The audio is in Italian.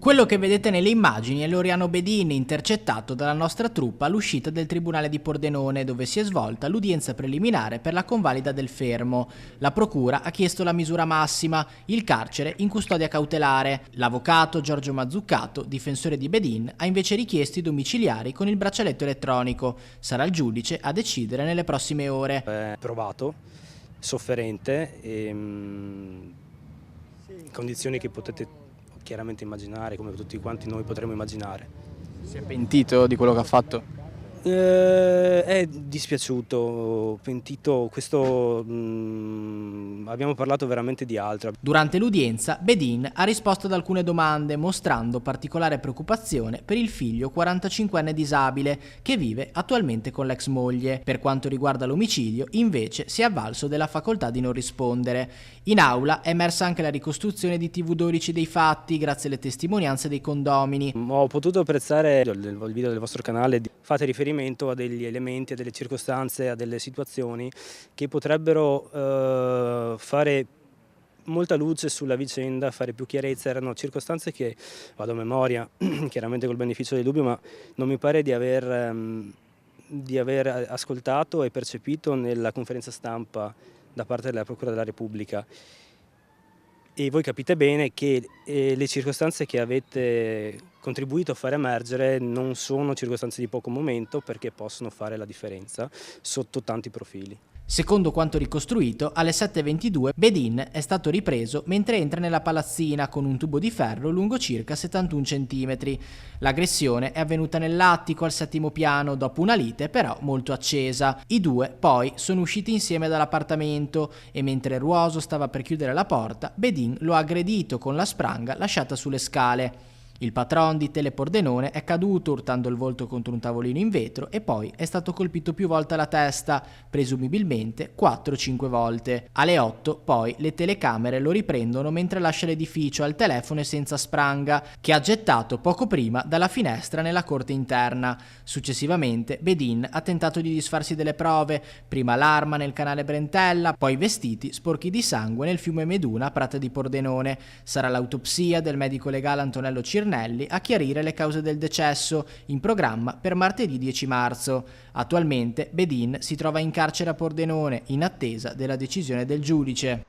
Quello che vedete nelle immagini è Loriano Bedin, intercettato dalla nostra truppa all'uscita del Tribunale di Pordenone, dove si è svolta l'udienza preliminare per la convalida del fermo. La procura ha chiesto la misura massima, il carcere in custodia cautelare. L'avvocato Giorgio Mazzuccato, difensore di Bedin, ha invece richiesto i domiciliari con il braccialetto elettronico. Sarà il giudice a decidere nelle prossime ore. È provato, sofferente, in condizioni che potete chiaramente immaginare, come tutti quanti noi potremmo immaginare. Si è pentito di quello che ha fatto? È dispiaciuto, pentito, questo abbiamo parlato veramente di altro. Durante l'udienza, Bedin ha risposto ad alcune domande, mostrando particolare preoccupazione per il figlio 45enne disabile che vive attualmente con l'ex moglie. Per quanto riguarda l'omicidio, invece, si è avvalso della facoltà di non rispondere. In aula è emersa anche la ricostruzione di TV12 dei fatti, grazie alle testimonianze dei condomini. Ho potuto apprezzare il video del vostro canale, fate riferimento a degli elementi, a delle circostanze, a delle situazioni che potrebbero fare molta luce sulla vicenda, fare più chiarezza. Erano circostanze che, vado a memoria, chiaramente col beneficio del dubbio, ma non mi pare di aver ascoltato e percepito nella conferenza stampa da parte della Procura della Repubblica. E voi capite bene che le circostanze che avete contribuito a far emergere non sono circostanze di poco momento, perché possono fare la differenza sotto tanti profili. Secondo quanto ricostruito, alle 7:22 Bedin è stato ripreso mentre entra nella palazzina con un tubo di ferro lungo circa 71 cm. L'aggressione è avvenuta nell'attico al 7° piano dopo una lite però molto accesa. I due poi sono usciti insieme dall'appartamento e mentre Ruoso stava per chiudere la porta, Bedin lo ha aggredito con la spranga lasciata sulle scale. Il patron di Tele Pordenone è caduto urtando il volto contro un tavolino in vetro e poi è stato colpito più volte alla testa, presumibilmente 4-5 volte. Alle 8 poi le telecamere lo riprendono mentre lascia l'edificio al telefono e senza spranga, che ha gettato poco prima dalla finestra nella corte interna. Successivamente Bedin ha tentato di disfarsi delle prove, prima l'arma nel canale Brentella, poi vestiti sporchi di sangue nel fiume Meduna a Prata di Pordenone. Sarà l'autopsia del medico legale Antonello Cirnelli a chiarire le cause del decesso, in programma per martedì 10 marzo. Attualmente Bedin si trova in carcere a Pordenone in attesa della decisione del giudice.